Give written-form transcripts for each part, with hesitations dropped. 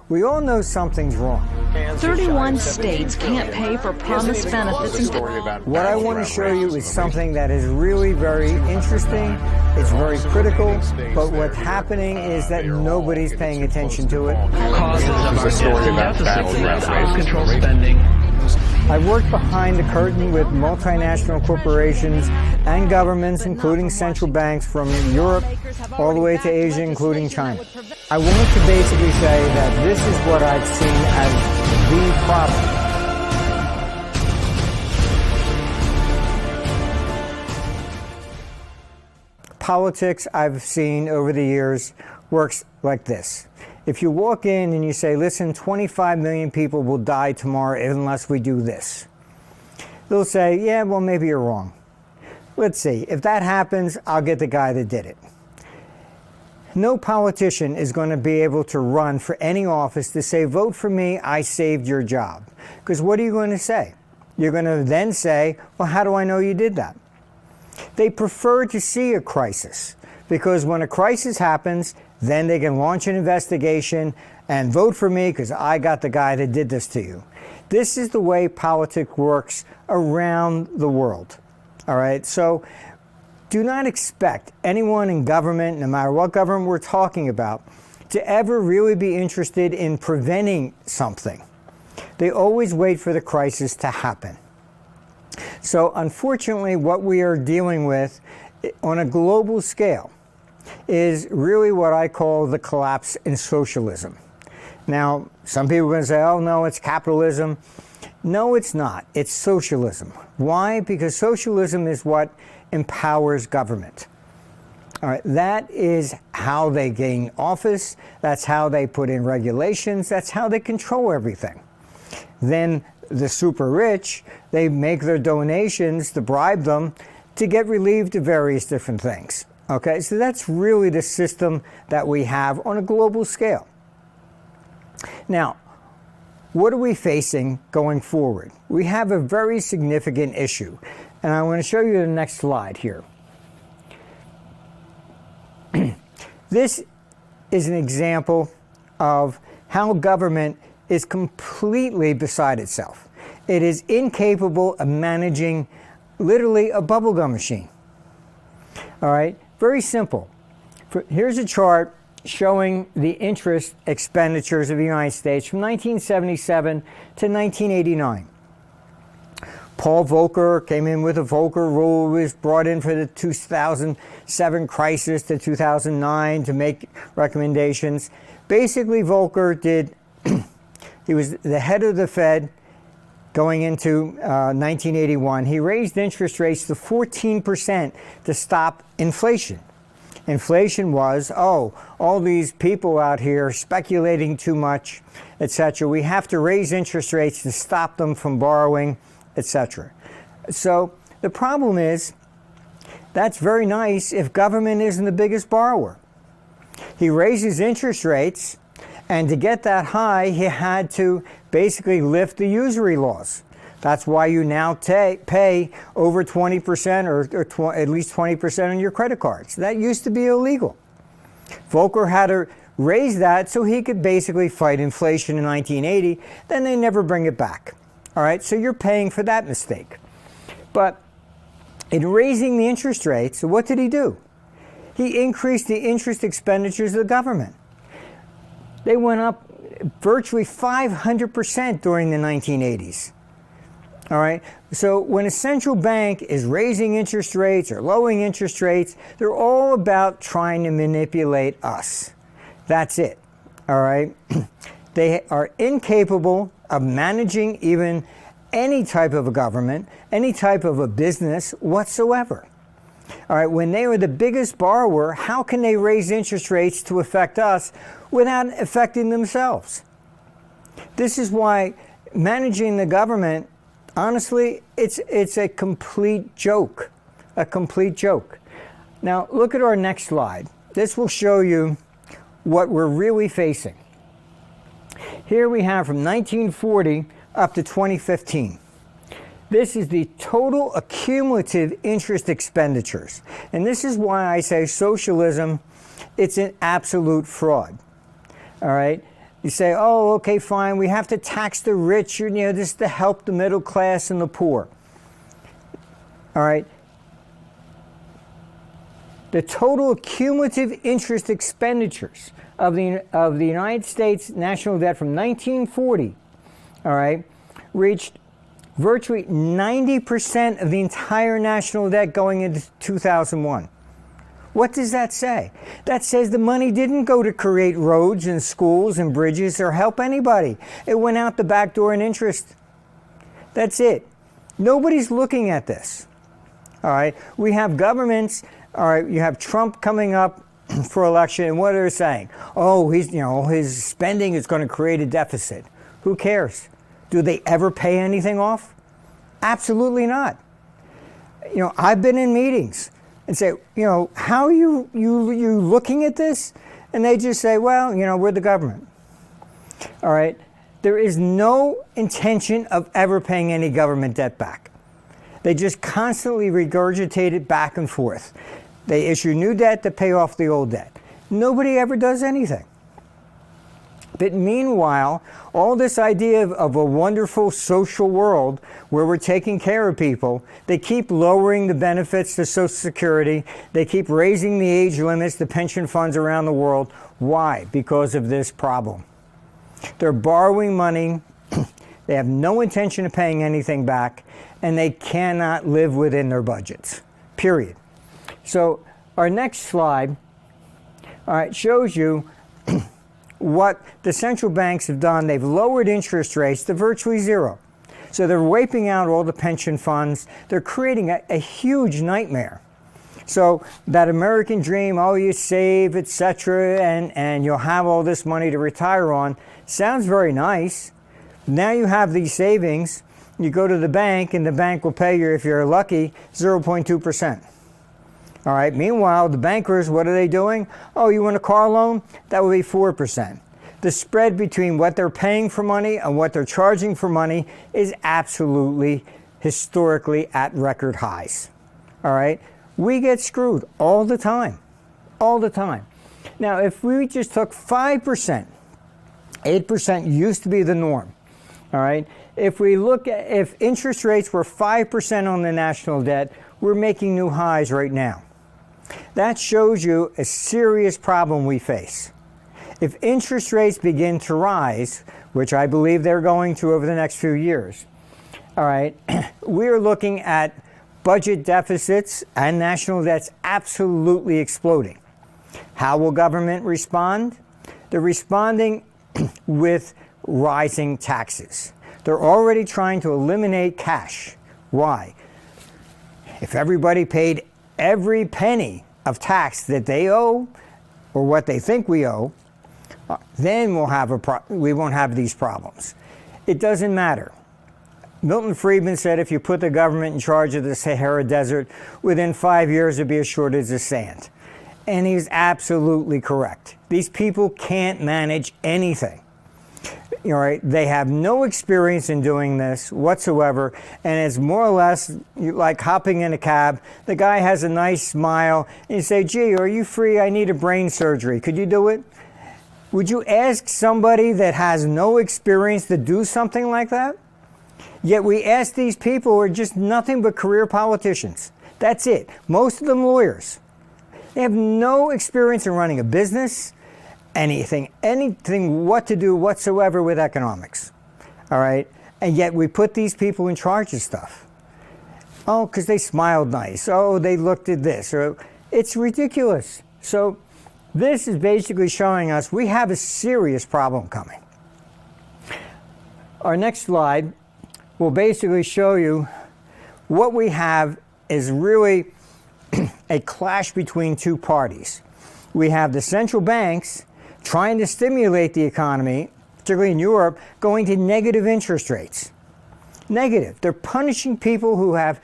we all know something's wrong. 31 states can't pay for promised benefits. What I want to show you is something that is really very interesting. It's very critical, but what's happening is that nobody's paying attention to it. Causes of our deficit out of control spending. I worked behind the curtain with multinational corporations and governments, including central banks from Europe all the way to Asia, including China. I wanted to basically say that this is what I've seen as the problem. Politics, I've seen over the years, works like this. If you walk in and you say, listen, 25 million people will die tomorrow unless we do this, they'll say, yeah, well, maybe you're wrong. Let's see. If that happens, I'll get the guy that did it. No politician is going to be able to run for any office to say, vote for me, I saved your job. Because what are you going to say? You're going to then say, well, how do I know you did that? They prefer to see a crisis, because when a crisis happens, then they can launch an investigation and vote for me because I got the guy that did this to you. This is the way politics works around the world. All right, so do not expect anyone in government, no matter what government we're talking about, to ever really be interested in preventing something. They always wait for the crisis to happen. So unfortunately, what we are dealing with on a global scale is really what I call the collapse in socialism. Now, some people are going to say, oh no, it's capitalism. No, it's not. It's socialism. Why? Because socialism is what empowers government. All right, that is how they gain office. That's how they put in regulations. That's how they control everything. Then the super rich, they make their donations to bribe them to get relieved of various different things. Okay, so that's really the system that we have on a global scale. Now, what are we facing going forward? We have a very significant issue, and I want to show you the next slide here. This is an example of how government is completely beside itself. It is incapable of managing literally a bubblegum machine. All right, very simple. Here's a chart showing the interest expenditures of the United States from 1977 to 1989. Paul Volcker came in with a Volcker rule, was brought in for the 2007 crisis to 2009 to make recommendations. Basically, Volcker did, he was the head of the Fed going into 1981. He raised interest rates to 14% to stop inflation. Inflation was, oh, all these people out here speculating too much, etc. We have to raise interest rates to stop them from borrowing, etc. So the problem is, that's very nice if government isn't the biggest borrower. He raises interest rates, and to get that high, he had to basically lift the usury laws. That's why you now pay over 20% or at least 20% on your credit cards. That used to be illegal. Volcker had to raise that so he could basically fight inflation in 1980. Then they never bring it back. All right, so you're paying for that mistake. But in raising the interest rates, what did he do? He increased the interest expenditures of the government. They went up virtually 500% during the 1980s. All right, so when a central bank is raising interest rates or lowering interest rates, they're all about trying to manipulate us. That's it. All right, they are incapable of managing even any type of a government, any type of a business whatsoever. All right, when they are the biggest borrower, how can they raise interest rates to affect us without affecting themselves? This is why managing the government, honestly, it's a complete joke, a complete joke. Now, look at our next slide. This will show you what we're really facing. Here we have from 1940 up to 2015. This is the total accumulative interest expenditures. And this is why I say socialism, it's an absolute fraud. All right? You say, oh, okay, fine, we have to tax the rich, this is to help the middle class and the poor. All right. The total cumulative interest expenditures of the United States national debt from 1940, all right, reached virtually 90% of the entire national debt going into 2001. What does that say? That says the money didn't go to create roads and schools and bridges or help anybody. It went out the back door in interest. That's it. Nobody's looking at this. All right. We have governments. All right. You have Trump coming up for election, and what are they saying? Oh, his spending is going to create a deficit. Who cares? Do they ever pay anything off? Absolutely not. I've been in meetings and say, how are you looking at this? And they just say, well, we're the government. All right. There is no intention of ever paying any government debt back. They just constantly regurgitate it back and forth. They issue new debt to pay off the old debt. Nobody ever does anything. But meanwhile, all this idea of a wonderful social world where we're taking care of people, they keep lowering the benefits to Social Security. They keep raising the age limits to pension funds around the world. Why? Because of this problem. They're borrowing money. They have no intention of paying anything back, and they cannot live within their budgets, period. So our next slide, all right, shows you what the central banks have done. They've lowered interest rates to virtually zero. So they're wiping out all the pension funds. They're creating a huge nightmare. So that American dream, oh, you save, etc., and you'll have all this money to retire on, sounds very nice. Now you have these savings. You go to the bank, and the bank will pay you, if you're lucky, 0.2%. All right. Meanwhile, the bankers, what are they doing? Oh, you want a car loan? That would be 4%. The spread between what they're paying for money and what they're charging for money is absolutely, historically, at record highs. All right. We get screwed all the time. All the time. Now, if we just took 5%, 8% used to be the norm. All right. If we look at, if interest rates were 5% on the national debt, we're making new highs right now. That shows you a serious problem we face. If interest rates begin to rise, which I believe they're going to over the next few years, all right, we're looking at budget deficits and national debts absolutely exploding. How will government respond? They're responding with rising taxes. They're already trying to eliminate cash. Why? If everybody paid every penny of tax that they owe, or what they think we owe, then we won't have these problems. It doesn't matter. Milton Friedman said if you put the government in charge of the Sahara Desert, within 5 years there'd be a shortage of sand. And he's absolutely correct. These people can't manage anything. All right, they have no experience in doing this whatsoever, and it's more or less like hopping in a cab. The guy has a nice smile, and you say, gee, are you free? I need a brain surgery. Could you do it? Would you ask somebody that has no experience to do something like that? Yet we ask these people who are just nothing but career politicians. That's it. Most of them lawyers. They have no experience in running a business, anything what to do whatsoever with economics. All right? And yet we put these people in charge of stuff. Oh, because they smiled nice. Oh, they looked at this. Or, it's ridiculous. So this is basically showing us we have a serious problem coming. Our next slide will basically show you what we have is really a clash between two parties. We have the central banks trying to stimulate the economy, particularly in Europe, going to negative interest rates. Negative. They're punishing people who have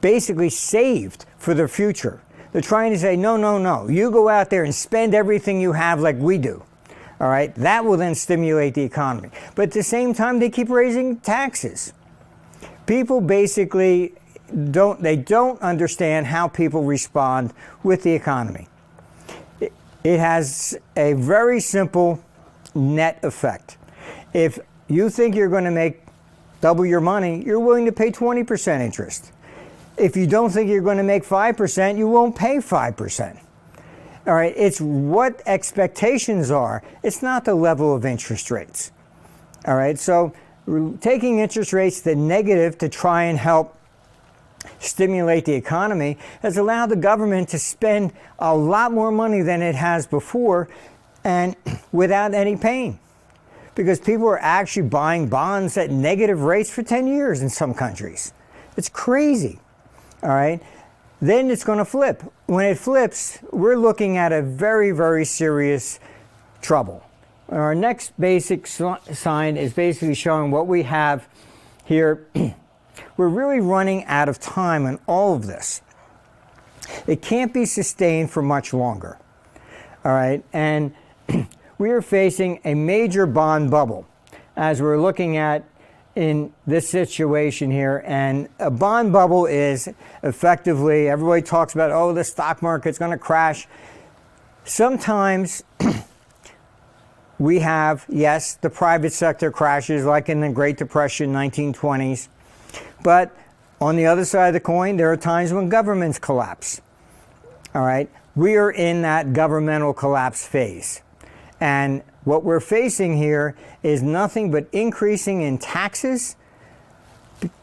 basically saved for their future. They're trying to say, no, no, no. You go out there and spend everything you have like we do. All right? That will then stimulate the economy. But at the same time, they keep raising taxes. People basically don't understand how people respond with the economy. It has a very simple net effect. If you think you're going to make double your money, you're willing to pay 20% interest. If you don't think you're going to make 5%, you won't pay 5%. All right, it's what expectations are. It's not the level of interest rates. All right, so taking interest rates to negative to try and help stimulate the economy has allowed the government to spend a lot more money than it has before and without any pain. Because people are actually buying bonds at negative rates for 10 years in some countries. It's crazy. All right, then it's going to flip. When it flips, we're looking at a very, very serious trouble. Our next basic sign is basically showing what we have here. We're really running out of time on all of this. It can't be sustained for much longer. All right, and we are facing a major bond bubble as we're looking at in this situation here. And a bond bubble is effectively, everybody talks about, oh, the stock market's going to crash. Sometimes we have, yes, the private sector crashes like in the Great Depression, 1920s. But on the other side of the coin, there are times when governments collapse. All right, we are in that governmental collapse phase. And what we're facing here is nothing but increasing in taxes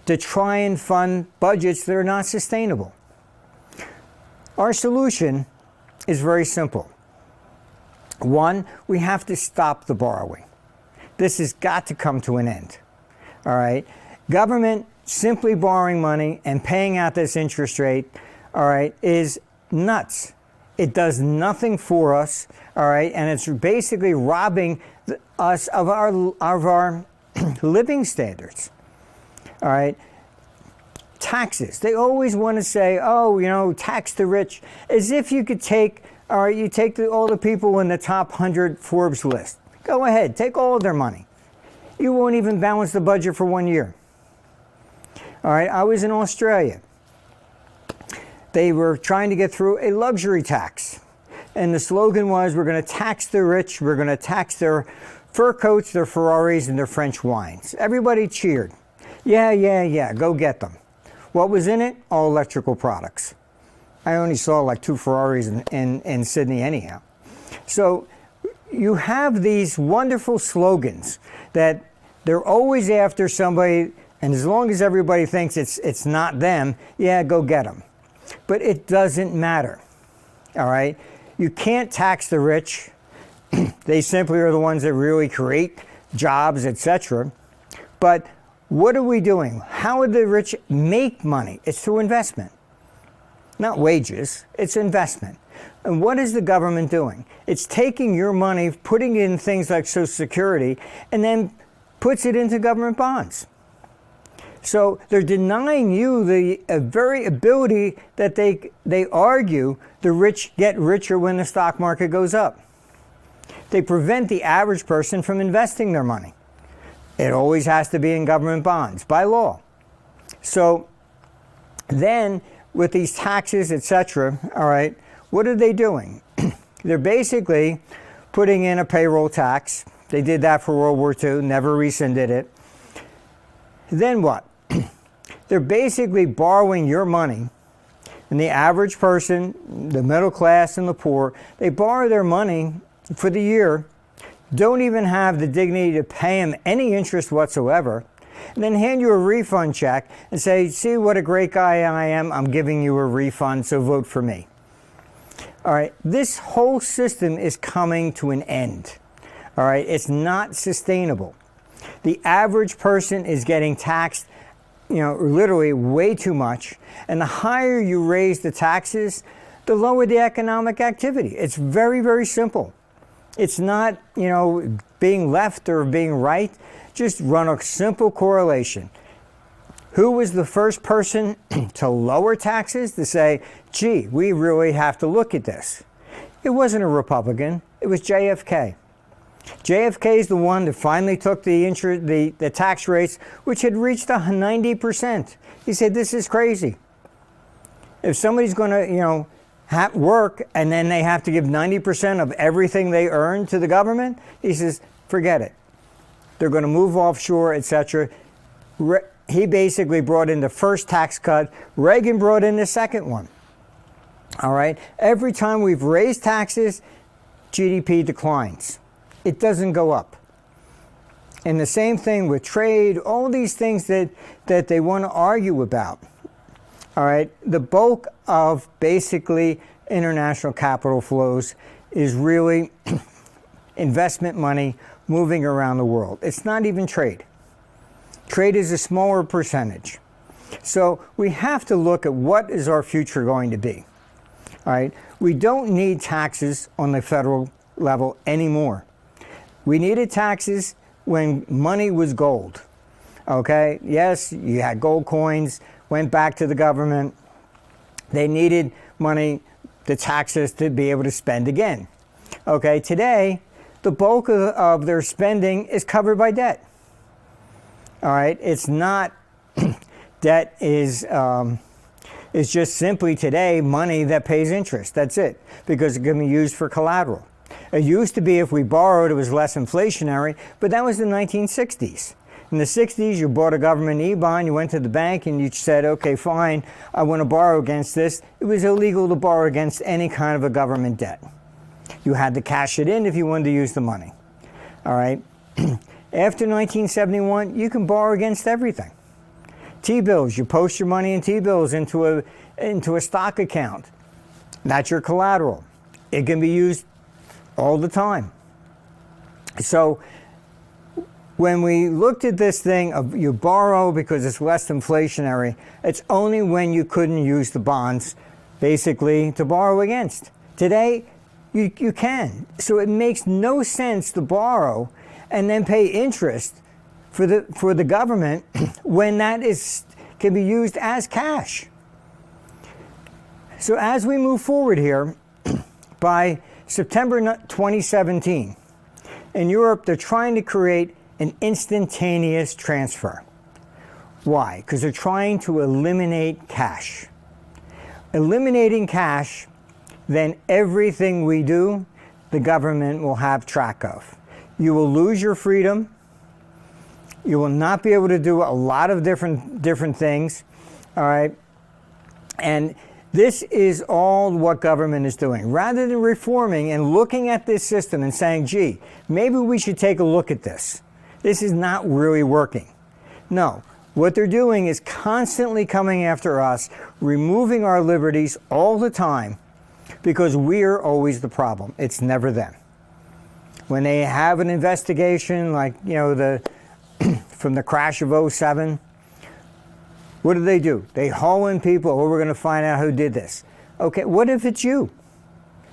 to try and fund budgets that are not sustainable. Our solution is very simple. One, we have to stop the borrowing. This has got to come to an end. All right, government simply borrowing money and paying out this interest rate, all right, is nuts. It does nothing for us, all right, and it's basically robbing us of our living standards, all right. Taxes. They always want to say, oh, you know, tax the rich, as if you could take, all right, you take all the people in the top 100 Forbes list. Go ahead, take all of their money. You won't even balance the budget for 1 year. All right, I was in Australia. They were trying to get through a luxury tax. And the slogan was, we're going to tax the rich, we're going to tax their fur coats, their Ferraris, and their French wines. Everybody cheered. Yeah, go get them. What was in it? All electrical products. I only saw like 2 Ferraris in Sydney anyhow. So you have these wonderful slogans that they're always after somebody, and as long as everybody thinks it's not them, yeah, go get them. But it doesn't matter, all right? You can't tax the rich. They simply are the ones that really create jobs, etc. But what are we doing? How would the rich make money? It's through investment. Not wages, it's investment. And what is the government doing? It's taking your money, putting it in things like Social Security, and then puts it into government bonds. So they're denying you the very ability that they argue the rich get richer when the stock market goes up. They prevent the average person from investing their money. It always has to be in government bonds by law. So then with these taxes, etc., all right, what are they doing? They're basically putting in a payroll tax. They did that for World War II, never rescinded it. Then what? They're basically borrowing your money, and the average person, the middle class and the poor, they borrow their money for the year, don't even have the dignity to pay them any interest whatsoever, and then hand you a refund check and say, see what a great guy I am, I'm giving you a refund, so vote for me. All right, this whole system is coming to an end. All right, it's not sustainable. The average person is getting taxed, you know, literally way too much. And the higher you raise the taxes, the lower the economic activity. It's very, very simple. It's not, you know, being left or being right. Just run a simple correlation. Who was the first person to lower taxes, to say, gee, we really have to look at this? It wasn't a Republican. It was JFK. JFK is the one that finally took the tax rates, which had reached 90%. He said, this is crazy. If somebody's going to, you know, work and then they have to give 90% of everything they earn to the government, he says, forget it. They're going to move offshore, etc. He basically brought in the first tax cut. Reagan brought in the second one. All right? Every time we've raised taxes, GDP declines. It doesn't go up. And the same thing with trade, all these things that they want to argue about. All right? The bulk of basically international capital flows is really investment money moving around the world. It's not even trade. Trade is a smaller percentage. So we have to look at what is our future going to be. All right? We don't need taxes on the federal level anymore. We needed taxes when money was gold. Okay? Yes, you had gold coins, went back to the government. They needed money, the taxes, to be able to spend again. Okay? Today, the bulk of their spending is covered by debt. All right? It's not, debt is just simply today money that pays interest. That's it, because it can be used for collateral. It used to be if we borrowed, it was less inflationary, but that was the 1960s. In the 60s, you bought a government E-bond, you went to the bank and you said, okay, fine, I want to borrow against this. It was illegal to borrow against any kind of a government debt. You had to cash it in if you wanted to use the money. All right? After 1971, you can borrow against everything. T-bills, you post your money in T-bills into a stock account. That's your collateral. It can be used all the time. So when we looked at this thing of you borrow because it's less inflationary, it's only when you couldn't use the bonds basically to borrow against. Today, you can. So it makes no sense to borrow and then pay interest for the government when that can be used as cash. So as we move forward here, by September 2017, in Europe, they're trying to create an instantaneous transfer. Why? Because they're trying to eliminate cash. Eliminating cash, then everything we do, the government will have track of. You will lose your freedom. You will not be able to do a lot of different things. All right? And this is all what government is doing. Rather than reforming and looking at this system and saying, gee, maybe we should take a look at this. This is not really working. No. What they're doing is constantly coming after us, removing our liberties all the time, because we're always the problem. It's never them. When they have an investigation like, from the crash of '07, what do? They haul in people, oh, we're going to find out who did this. Okay, what if it's you?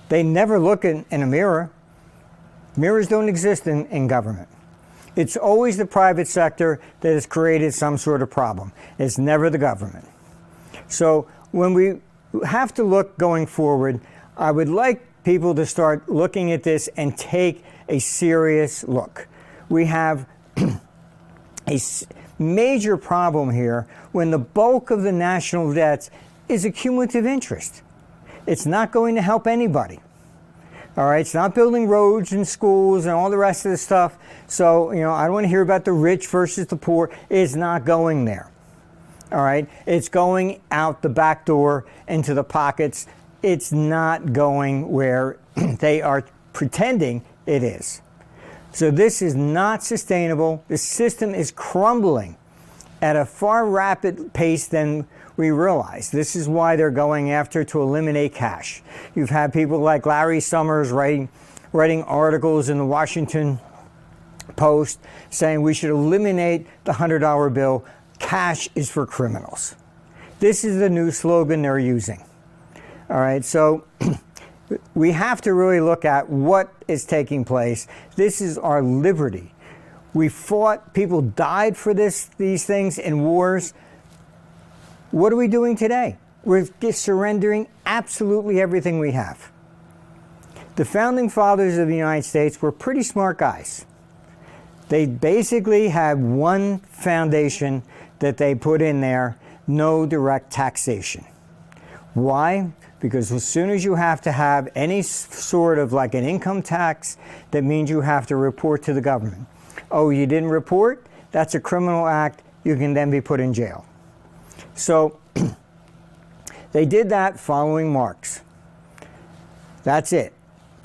They never look in a mirror. Mirrors don't exist in government. It's always the private sector that has created some sort of problem. It's never the government. So when we have to look going forward, I would like people to start looking at this and take a serious look. We have a major problem here when the bulk of the national debts is accumulative interest. It's not going to help anybody. All right, it's not building roads and schools and all the rest of the stuff. So, I don't want to hear about the rich versus the poor. It's not going there. All right, it's going out the back door into the pockets. It's not going where they are pretending it is. So this is not sustainable. The system is crumbling at a far rapid pace than we realize. This is why they're going after to eliminate cash. You've had people like Larry Summers writing articles in the Washington Post saying we should eliminate the $100 bill. Cash is for criminals. This is the new slogan they're using. All right, so we have to really look at what is taking place. This is our liberty. We fought, people died for these things in wars. What are we doing today? We're surrendering absolutely everything we have. The founding fathers of the United States were pretty smart guys. They basically had one foundation that they put in there: no direct taxation. Why? Because as soon as you have to have any sort of like an income tax, that means you have to report to the government. Oh, you didn't report? That's a criminal act. You can then be put in jail. So they did that following Marx. That's it.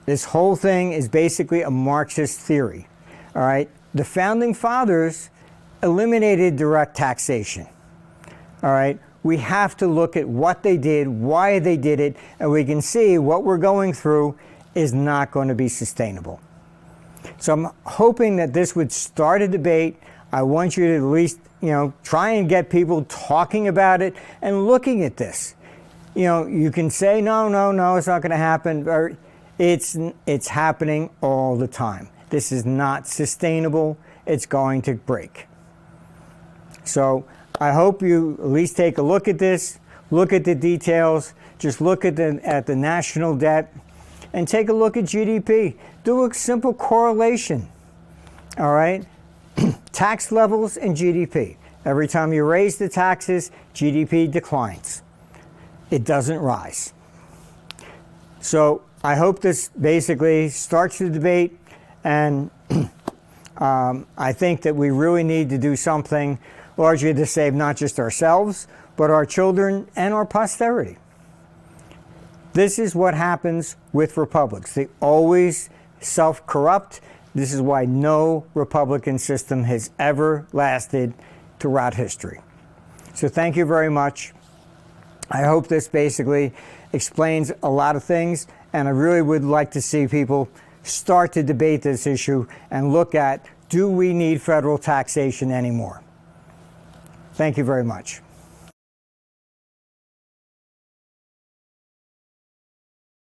This whole thing is basically a Marxist theory. All right? The founding fathers eliminated direct taxation. All right? We have to look at what they did, why they did it, and we can see what we're going through is not going to be sustainable. So I'm hoping that this would start a debate. I want you to at least, try and get people talking about it and looking at this. You can say, no, it's not going to happen. Or it's happening all the time. This is not sustainable. It's going to break. So I hope you at least take a look at this, look at the details, just look at the national debt, and take a look at GDP. Do a simple correlation, all right? Tax levels and GDP. Every time you raise the taxes, GDP declines. It doesn't rise. So I hope this basically starts the debate, and I think that we really need to do something largely to save not just ourselves, but our children and our posterity. This is what happens with republics. They always self-corrupt. This is why no Republican system has ever lasted throughout history. So thank you very much. I hope this basically explains a lot of things, and I really would like to see people start to debate this issue and look at, do we need federal taxation anymore? Thank you very much.